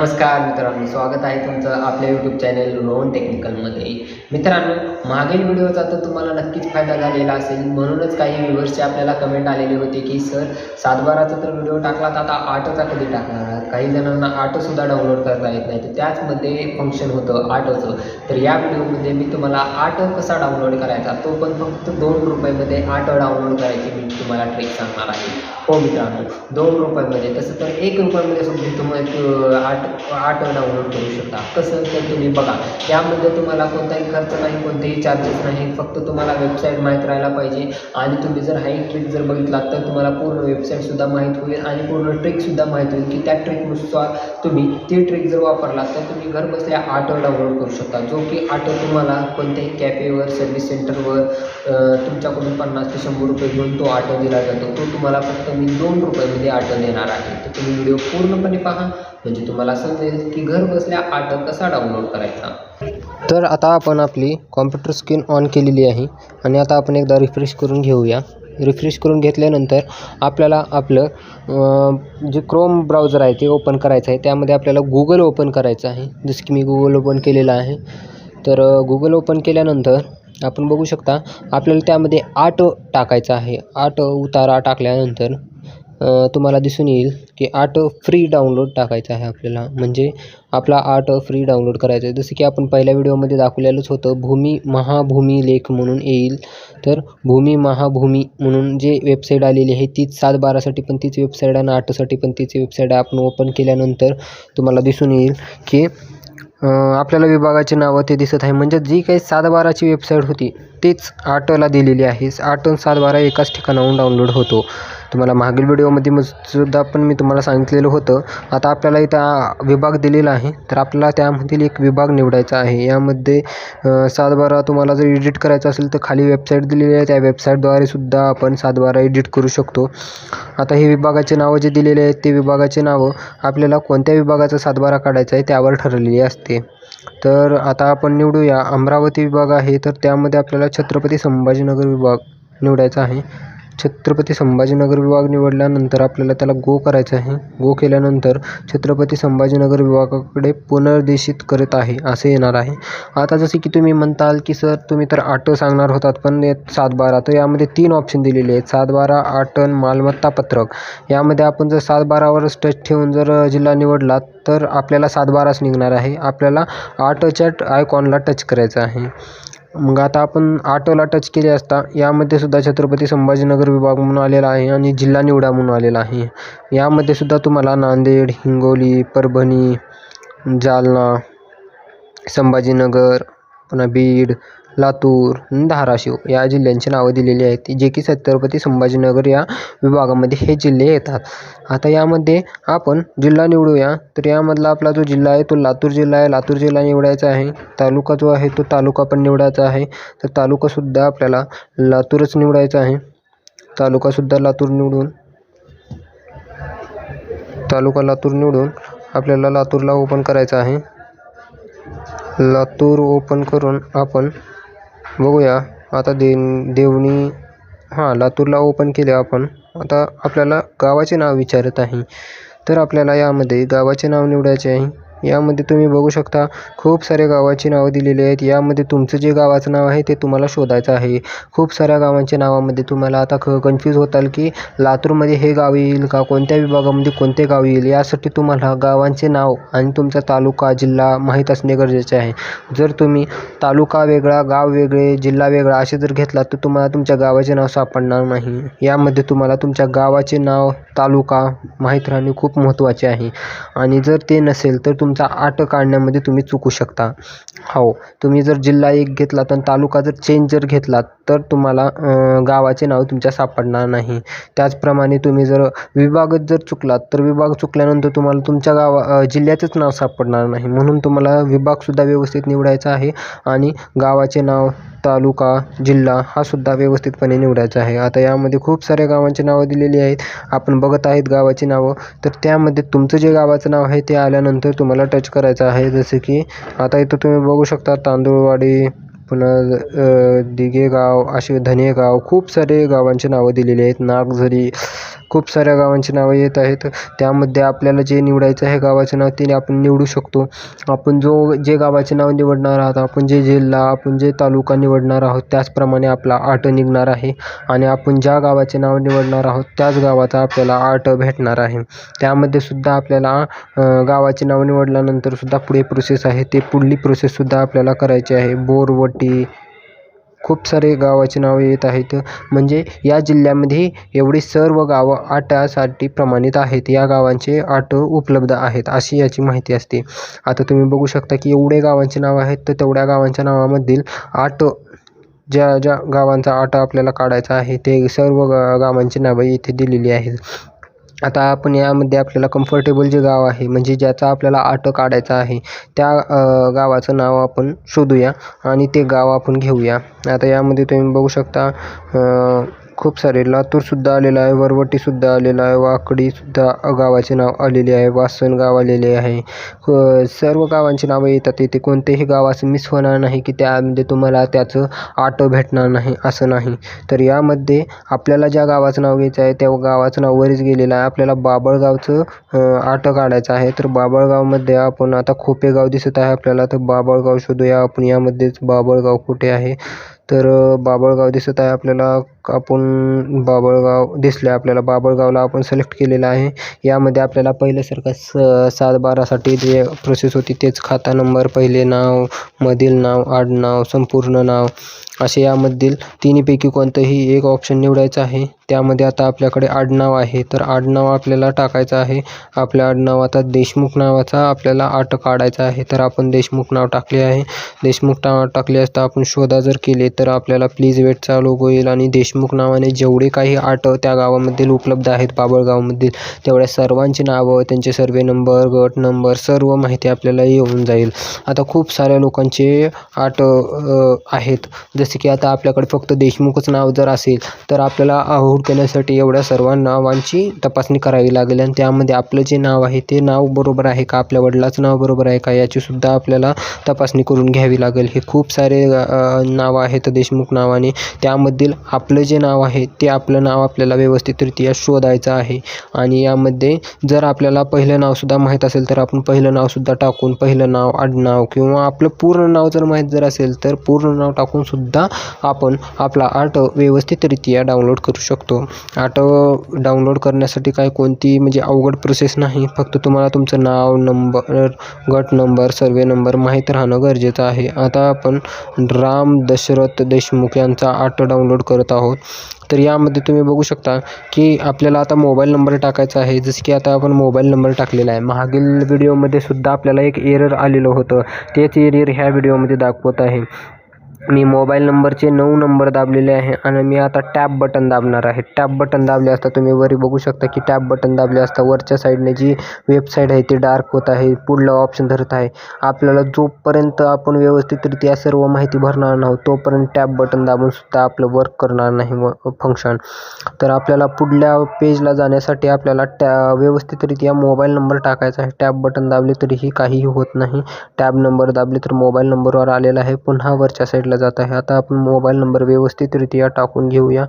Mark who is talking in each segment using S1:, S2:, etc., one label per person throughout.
S1: नमस्कार मित्रांनो, स्वागत आहे तुमचं आपल्या यूट्यूब चॅनल रोहन टेक्निकलमध्ये. मित्रांनो, मागील व्हिडिओचा तर तुम्हाला नक्कीच फायदा झालेला असेल. म्हणूनच काही व्ह्यूअर्सचे आपल्याला कमेंट आलेले होते की सर 7/12चा तर व्हिडिओ टाकलात, आता 8चा कधी टाकणार आहात? काही जणांना 8सुद्धा डाउनलोड करता येत नाही, तर त्याचमध्ये फंक्शन होतं 8चं. तर या व्हिडिओमध्ये मी तुम्हाला 8 कसा डाउनलोड करायचा, तो पण फक्त ₹2मध्ये 8 डाउनलोड करायची मी तुम्हाला ट्रिक सांगणार आहे. हो मित्रांनो, ₹2मध्ये. तसं तर ₹1मध्ये सुद्धा तुम्ही 8 डाउनलोड करू शकता. कसं तर तुम्ही बघा, यामध्ये तुम्हाला कोणताही खर्च नाही, कोणतेही चार्जेस नाही. फक्त तुम्हाला वेबसाईट माहीत राहायला पाहिजे आणि तुम्ही जर हा ट्रिक जर बघितलात तर तुम्हाला पूर्ण वेबसाईटसुद्धा माहीत होईल आणि पूर्ण ट्रिकसुद्धा माहीत होईल की त्या ट्रिकनुसार तुम्ही ती ट्रिक जर वापरलात तर तुम्ही घर बसल्या 8 डाउनलोड करू शकता. जो की 8 तुम्हाला कोणत्याही कॅफेवर, सर्व्हिस सेंटरवर तुमच्याकडून 50 ते ₹100 घेऊन तो 8 दिला जातो. तो तुम्हाला फक्त मी ₹2मध्ये 8 देणार आहे. तर तुम्ही व्हिडिओ पूर्णपणे पहा, म्हणजे तुम्हाला समजेल की घर बसल्या 8 कसा डाउनलोड करायचा.
S2: तर आता आपण आपली कॉम्प्युटर स्क्रीन ऑन केलेली आहे आणि आता आपण एकदा रिफ्रेश करून घेऊया. रिफ्रेश करून घेतल्यानंतर आपल्याला आपलं जे क्रोम ब्राउझर आहे ते ओपन करायचं आहे. त्यामध्ये आपल्याला गुगल ओपन करायचं आहे. जसं की मी गुगल ओपन केलेलं आहे. तर गुगल ओपन केल्यानंतर आपण बघू शकता आपल्याला त्यामध्ये 8 टाकायचं आहे. 8 उतारा टाकल्यानंतर तुम्हाला दिसून येईल की 8 फ्री डाउनलोड टाकायचं आहे आपल्याला. म्हणजे आपला 8 फ्री डाउनलोड करायचं आहे. जसं की आपण पहिल्या व्हिडिओमध्ये दाखवलेलंच होतं, भूमी महाभूमी लेख म्हणून येईल. तर भूमी महाभूमी म्हणून जे वेबसाईट आलेली आहे तीच 7/12साठी पण तीच वेबसाईट आणि 8साठी पण तीच वेबसाईट आहे. आपण ओपन केल्यानंतर तुम्हाला दिसून येईल की आपल्याला विभागाची नावं ते दिसत आहे. म्हणजे जी काही 7/12ची वेबसाईट होती तीच 8ला दिलेली आहे. 8 आणि 7/12 एकाच ठिकाणाहून डाउनलोड होतो. तुम्हाला मागील व्हिडिओमध्ये सुद्धा पण मी तुम्हाला सांगितलेलं होतं. आता आपल्याला इथं विभाग दिलेला आहे, तर आपल्याला त्यामधील एक विभाग निवडायचा आहे. यामध्ये 7/12 तुम्हाला जर एडिट करायचं असेल तर खाली वेबसाईट दिलेली आहे, त्या वेबसाईटद्वारे सुद्धा आपण 7/12 एडिट करू शकतो. आता हे विभागाचे नावं जे दिलेले आहेत ते विभागाचे नावं आपल्याला कोणत्या विभागाचा 7/12 काढायचा आहे त्यावर ठरलेली असते. तर आता आपण निवडूया अमरावती विभाग आहे, तर त्यामध्ये आपल्याला छत्रपती संभाजीनगर विभाग निवडायचा आहे. छत्रपती संभाजीनगर विभाग निवडल्यानंतर आपल्याला त्याला गो करायचं आहे. गो केल्यानंतर छत्रपती संभाजीनगर विभागाकडे पुनर्देशित करत आहे असं येणार आहे. आता जसे की तुम्ही म्हणताल की सर तुम्ही तर 8 सांगणार होतात पण 7/12, तर यामध्ये 3 ऑप्शन दिलेले आहेत, 7/12, 8 मालमत्ता पत्रक. यामध्ये आपण जर 7/12वरच टच ठेवून जर जिल्हा निवडला तर आपल्याला 7/12च निघणार आहे. आपल्याला 8च्या आयकॉनला टच करायचं आहे. मग आता आपण 8ला टच केले असता यामध्ये सुद्धा छत्रपती संभाजीनगर विभाग म्हणून आलेला आहे आणि जिल्हा निवडा म्हणून आलेला आहे. यामध्ये सुद्धा तुम्हाला नांदेड, हिंगोली, परभणी, जालना, संभाजीनगर, पुन्हा बीड, लातूर, धाराशिव या जिल्ह्यांची नावं दिलेली आहेत, जे की छत्रपती संभाजीनगर या विभागामध्ये हे जिल्हे येतात. आता यामध्ये आपण जिल्हा निवडूया. तर यामधला आपला जो जिल्हा आहे तो लातूर जिल्हा आहे. लातूर जिल्हा निवडायचा आहे. तालुका जो आहे तो तालुका पण निवडायचा आहे. तर तालुकासुद्धा आपल्याला लातूरच निवडायचा आहे. तालुकासुद्धा लातूर निवडून आपल्याला लातूरला ओपन करायचं आहे. लातूर ओपन करून आपण बघूया आता देवणी लातूरला ओपन केले आपण. आता आपल्याला गावाचे नाव विचारत आहे, तर आपल्याला यामध्ये गावाचे नाव निवडायचे आहे. यामध्ये तुम्ही बघू शकता खूप सारे गावाची नावं दिलेली आहेत. यामध्ये तुमचं जे गावाचं नाव आहे ते तुम्हाला शोधायचं आहे. खूप साऱ्या गावांच्या नावामध्ये तुम्हाला आता कन्फ्यूज होताल की लातूरमध्ये हे गाव येईल का, कोणत्या विभागामध्ये कोणते गाव येईल. यासाठी तुम्हाला गावांचे नाव आणि तुमचा तालुका, जिल्हा माहीत असणे गरजेचे आहे. जर तुम्ही तालुका वेगळा, गाव वेगळे, जिल्हा वेगळा असे जर घेतलात तर तुम्हाला तुमच्या गावाचे नाव सापडणार नाही. यामध्ये तुम्हाला तुमच्या गावाचे नाव, तालुका माहीत राहणे खूप महत्त्वाचे आहे. आणि जर ते नसेल तर तुमचा 8 काढण्यामध्ये तुम्ही चुकू शकता. हो, तुम्ही जर जिल्हा एक घेतलात आणि तालुका जर चेंज जर घेतलात तर तुम्हाला गावाचे नाव तुमच्या सापडणार नाही. त्याचप्रमाणे तुम्ही जर विभागच जर चुकलात तर विभाग चुकल्यानंतर तुम्हाला तुमच्या जिल्ह्याचंच नाव सापडणार नाही. म्हणून तुम्हाला विभागसुद्धा व्यवस्थित निवडायचा आहे आणि गावाचे नाव, तालुका, जिल्हा हा सुद्धा व्यवस्थितपणे निवडायचा आहे. आता यामध्ये खूप साऱ्या गावांची नावं दिलेली आहेत. आपण बघत आहेत गावाची नावं. तर त्यामध्ये तुमचं जे गावाचं नाव आहे ते आल्यानंतर तुम्हाला टच करायचं आहे. जसे की आता इथं तुम्ही बघू शकता तांदूळवाडी, पुन्हा दिघेगाव, असे धनेगाव, खूप सारे गावांची नावं दिलेली आहेत. नागझरी, खूप साऱ्या गावांची नावं येत आहेत. त्यामध्ये आपल्याला जे निवडायचं आहे गावाचं नाव ते आपण निवडू शकतो. आपण जे गावाचे नाव निवडणार आहात, आपण जे जिल्हा, आपण जे तालुका निवडणार आहोत त्याचप्रमाणे आपला आट निघणार आहे आणि आपण ज्या गावाचे नाव निवडणार आहोत त्याच गावाचा आपल्याला आट भेटणार आहे. त्यामध्ये सुद्धा आपल्याला गावाचे नाव निवडल्यानंतर सुद्धा पुढे प्रोसेस आहे, ते पुढली प्रोसेससुद्धा आपल्याला करायची आहे. बोरवटी, खूप सारे गावाची नावे येत आहेत. म्हणजे या जिल्ह्यामध्ये एवढी सर्व गावं आटासाठी प्रमाणित आहेत. या गावांचे आट उपलब्ध आहेत अशी याची माहिती असते. आता तुम्ही बघू शकता की एवढे गावांची नावं आहेत, तर तेवढ्या गावांच्या नावामधील आट ज्या ज्या गावांचा आट आपल्याला काढायचा आहे ते सर्व गावांची नावं इथे दिलेली आहेत. आता आपण यामध्ये आपल्याला कम्फर्टेबल जे गाव आहे म्हणजे ज्याचा आपल्याला आट काढायचा आहे त्या गावाचं नाव आपण शोधूया आणि ते गाव आपण घेऊया. आता यामध्ये तुम्ही बघू शकता खूप सारे लातूरसुद्धा आलेलं आहे, वरवटीसुद्धा आलेलं आहे, वाकडीसुद्धा गावाचे नाव आलेले आहे, वासन गाव आलेले आहे. सर्व गावांची नावं येतात. इथे कोणतेही गाव असं मिस होणार नाही की त्यामध्ये तुम्हाला त्याचं आट भेटणार नाही असं नाही. तर यामध्ये आपल्याला ज्या गावाचं नाव घ्यायचं आहे त्या गावाचं नाव वरच गेलेलं आहे. आपल्याला बाभळगावचं आट काढायचं आहे. तर बाभळगावमध्ये आपण आता खोपेगाव दिसत आहे आपल्याला, तर बाभळगाव शोधूया आपण. यामध्येच बाभळगाव कुठे आहे, तर बाभळगाव दिसत आहे आपल्याला. आपण बाभळगाव दिसले आपल्याला, बाभळगावला आपण सिलेक्ट केलेलं आहे. यामध्ये आपल्याला पहिल्यासारखं 7/12साठी जे प्रोसेस होती तेच खाता नंबर, पहिले नाव, मधील नाव, आडनाव, संपूर्ण नाव असे यामधील तिन्हीपैकी कोणतंही एक ऑप्शन निवडायचं आहे. त्यामध्ये आता आपल्याकडे आडनाव आहे, तर आडनाव आपल्याला टाकायचं आहे. आपल्या आडनावाचा देशमुख नावाचा आपल्याला आट काढायचा आहे. तर आपण देशमुख नाव टाकले आहे. देशमुख नाव टाकले असता आपण शोधा जर केले तर आपल्याला प्लीज वेट चालू होईल आणि देशमुख नावाने जेवढे काही आट त्या गावामधील उपलब्ध आहेत बाभळगावमधील तेवढ्या सर्वांची नावं, त्यांचे सर्वे नंबर, गट नंबर सर्व माहिती आपल्याला येऊन जाईल. आता खूप साऱ्या लोकांचे आट आहेत, जसे की आता आपल्याकडे फक्त देशमुखच नाव जर असेल तर आपल्याला हुडकण्यासाठी एवढ्या सर्व नावांची तपासणी करावी लागेल आणि त्यामध्ये आपलं जे नाव आहे ते नाव बरोबर आहे का, आपल्या वडिलाचं नाव बरोबर आहे का याची सुद्धा आपल्याला तपासणी करून घ्यावी लागेल. हे खूप सारे नावं आहेत देशमुख नावाने. त्यामधील आपलं जे नाव आहे ते आपलं नाव आपल्याला व्यवस्थितरित्या शोधायचं आहे आणि यामध्ये जर आपल्याला पहिलं नावसुद्धा माहीत असेल तर आपण पहिलं नावसुद्धा टाकून पहिलं नाव, आडनाव किंवा आपलं पूर्ण नाव जर माहीत जर असेल तर पूर्ण नाव टाकून सुद्धा आपण आपला आट व्यवस्थितरित्या डाउनलोड करू शकतो. आट डाउनलोड करण्यासाठी काय कोणती म्हणजे अवघड प्रोसेस नाही. फक्त तुम्हाला तुमचं नाव, नंबर, गट नंबर, सर्वे नंबर माहीत राहणं गरजेचं आहे. आता आपण राम दशरथ देशमुख यांचा आट डाउनलोड करत आहोत. तर यामध्ये तुम्ही बघू शकता की आपल्याला आता मोबाईल नंबर टाकायचा आहे. जसं की आता आपण मोबाईल नंबर टाकलेला आहे. मागील व्हिडिओमध्ये सुद्धा आपल्याला एक एरर आलेलं होतं, तेच एरर ह्या व्हिडिओमध्ये दाखवत आहे. मी मोबाईल नंबरचे 9 नंबर दाबलेले आहे आणि मी आता टॅब बटन दाबणार आहे. टॅब बटन दाबले असता तुम्ही वरी बघू शकता की टॅब बटन दाबले असता वरच्या साईडने जी वेबसाईट आहे ती डार्क होत आहे, पुढला ऑप्शन धरत आहे. आपल्याला जोपर्यंत आपण व्यवस्थितरित्या सर्व माहिती भरणार नाही तोपर्यंत टॅब बटन दाबून सुद्धा आपलं वर्क करणार नाही फंक्शन. तर आपल्याला पुढल्या पेजला जाण्यासाठी आपल्याला व्यवस्थितरित्या मोबाईल नंबर टाकायचा आहे. टॅब बटन दाबले तरीही काहीही होत नाही. टॅब नंबर दाबले तर मोबाईल नंबरवर आलेला आहे, पुन्हा वरच्या साईडला जात आहे. आता आपण मोबाईल नंबर व्यवस्थितरित्या टाकून घेऊया.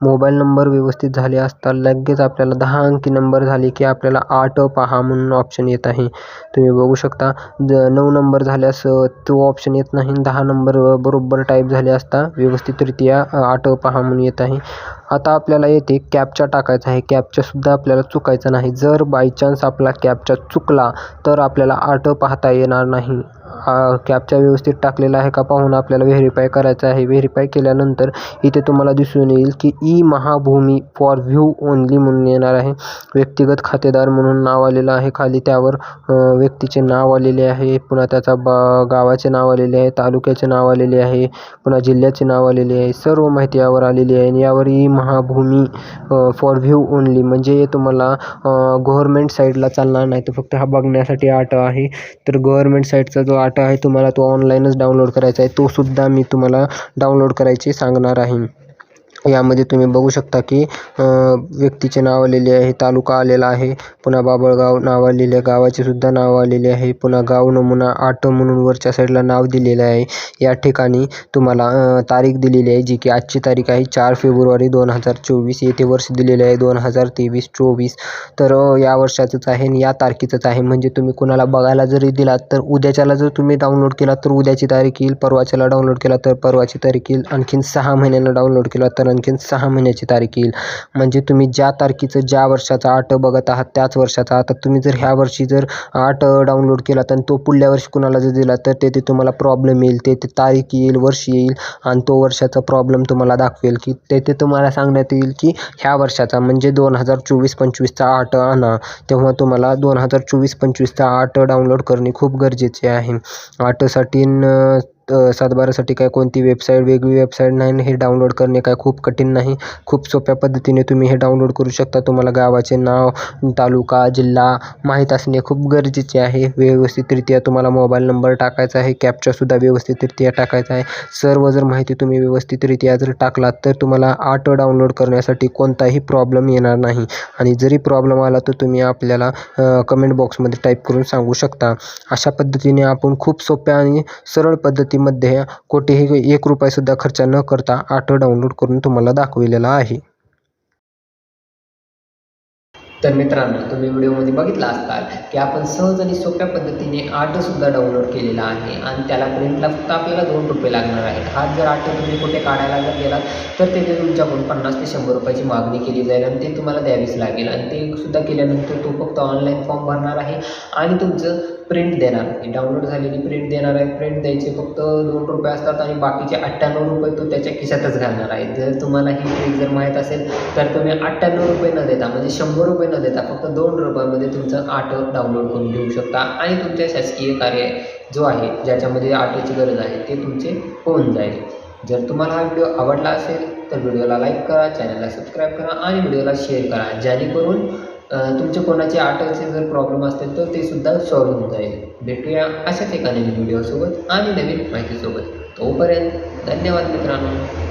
S2: मोबाईल नंबर व्यवस्थित झाले असता लगेच आपल्याला 10 अंकी नंबर झाले की आपल्याला आट पहा म्हणून ऑप्शन येत आहे. तुम्ही बघू शकता 9 नंबर झाल्यास तो ऑप्शन येत नाही. 10 नंबर बरोबर टाईप झाले असता व्यवस्थितरित्या आट पहा म्हणून येत आहे. आता आपल्याला येथे कॅप्चा टाकायचा आहे. कॅप्चासुद्धा आपल्याला चुकायचा नाही. जर बाय चान्स आपला कॅप्चा चुकला तर आपल्याला आट पाहता येणार नाही. कॅप्चा व्यवस्थित टाकलेला आहे का पाहून आपल्याला व्हेरीफाय करायचं आहे. व्हेरीफाय केल्यानंतर इथे तुम्हाला दिसून येईल की E Mahabhumi for view only म्हणून येणार आहे. व्यक्तिगत खातेदार म्हणून नाव आलेलं आहे. खाली त्यावर व्यक्तीचे नाव आलेले आहे, पुन्हा त्याचा गावाचे नाव आलेले आहे, तालुक्याचे नाव आलेले आहे, पुन्हा जिल्ह्याचे नाव आलेले आहे. सर्व माहिती यावर आलेली आहे आणि यावर E Mahabhumi for view only म्हणजे तुम्हाला गव्हर्नमेंट साईडला चालणार नाही, तर फक्त हा बघण्यासाठी आट आहे. तर गव्हर्नमेंट साईडचा जो आट आहे तुम्हाला तो ऑनलाईनच डाउनलोड करायचा आहे. तो सुद्धा मी तुम्हाला डाउनलोड करायचे सांगणार आहे. यामध्ये तुम्ही बघू शकता की व्यक्तीचे नाव आलेले आहे, तालुका आलेला आहे, पुन्हा बाबळगाव नाव आलेले आहे, गावाचे सुद्धा नाव आलेले आहे, पुन्हा गाव नमुना 8 म्हणून वरच्या साईडला नाव दिलेले आहे. या ठिकाणी तुम्हाला तारीख दिलेली आहे, जी की आजची तारीख आहे 4 फेब्रुवारी 2024. येथे वर्ष दिलेले आहे 2023-24. तर या वर्षाचंच आहे आणि या तारखेचंच आहे. म्हणजे तुम्ही कुणाला बघायला जरी दिलात तर उद्याच्याला जर तुम्ही डाउनलोड केला तर उद्याची तारीख येईल, परवाच्याला डाउनलोड केला तर परवाची तारीख येईल, आणखीन 6 महिन्यांना डाउनलोड केला तर आणखीन 6 महिन्याची तारीख येईल. म्हणजे तुम्ही ज्या तारखेचं ज्या वर्षाचा 8 बघत आहात त्याच वर्षाचा. आता तुम्ही जर ह्या वर्षी जर 8 डाउनलोड केला तर तो पुढल्या वर्षी कुणाला जर दिला तर ते तुम्हाला प्रॉब्लेम येईल. ते तारीख येईल, वर्ष येईल आणि तो वर्षाचा प्रॉब्लेम तुम्हाला दाखवेल की ते तुम्हाला सांगण्यात येईल की ह्या वर्षाचा म्हणजे 2024-25चा 8 आणा. तेव्हा तुम्हाला 2024-25चा 8 डाउनलोड करणे खूप गरजेचे आहे. 8साठी 7/12साठी काय कोणती वेगळी वेबसाईट नाही. हे डाउनलोड करणे काय खूप कठीण नाही. खूप सोप्या पद्धतीने तुम्ही हे डाउनलोड करू शकता. तुम्हाला गावाचे नाव, तालुका, जिल्हा माहीत असणे खूप गरजेचे आहे. व्यवस्थितरित्या तुम्हाला मोबाईल नंबर टाकायचा आहे, कॅप्चासुद्धा व्यवस्थितरित्या टाकायचा आहे. सर्व जर माहिती तुम्ही व्यवस्थितरित्या जर टाकलात तर तुम्हाला 8 डाउनलोड करण्यासाठी कोणताही प्रॉब्लेम येणार नाही. आणि जरी प्रॉब्लेम आला तर तुम्ही आपल्याला कमेंट बॉक्समध्ये टाईप करून सांगू शकता. अशा पद्धतीने आपण खूप सोप्या आणि सरळ पद्धतीमध्ये कुठेही ₹1 खर्च न करता 8 डाउनलोड करून तुम्हाला दाखविलेला आहे.
S1: तर मित्रांनो, तुम्ही व्हिडिओमध्ये बघितला असताल की आपण सहज आणि सोप्या पद्धतीने 8 सुद्धा डाउनलोड केलेला आहे आणि त्याला प्रिंटला फक्त आपल्याला ₹2 लागणार आहेत. हा जर 8 तुम्ही कुठे काढायला जर गेलात तर ते तुमच्याकडून 50 ते 100 रुपयाची मागणी केली जाईल आणि ते तुम्हाला द्यावीच लागेल. आणि ते सुद्धा केल्यानंतर तो फक्त ऑनलाईन फॉर्म भरणार आहे आणि तुमचं प्रिंट देणार आहे. डाउनलोड झालेली प्रिंट देणार आहे. प्रिंट द्यायचे फक्त ₹2 असतात आणि बाकीचे ₹98 तो त्याच्या खिशातच घालणार आहे. जर तुम्हाला ही ट्रिक जर माहीत असेल तर तुम्ही ₹98 न देता म्हणजे ₹100 न देता फक्त ₹2मध्ये तुमचं 8 डाउनलोड करून घेऊ शकता आणि तुमच्या शासकीय कार्य जो आहे ज्याच्यामध्ये 8ची गरज आहे ते तुमचे होऊन जाईल. जर तुम्हाला हा व्हिडिओ आवडला असेल तर व्हिडिओला लाईक करा, चॅनलला सबस्क्राईब करा आणि व्हिडिओला शेअर करा, जेणेकरून तुमचे कोणाचे 8चे जर प्रॉब्लेम असतील तर ते सुद्धा सॉल्व्ह होऊन जाईल. भेटूया अशाच एका नवीन व्हिडिओसोबत आणि नवीन माहितीसोबत. तोपर्यंत धन्यवाद मित्रांनो.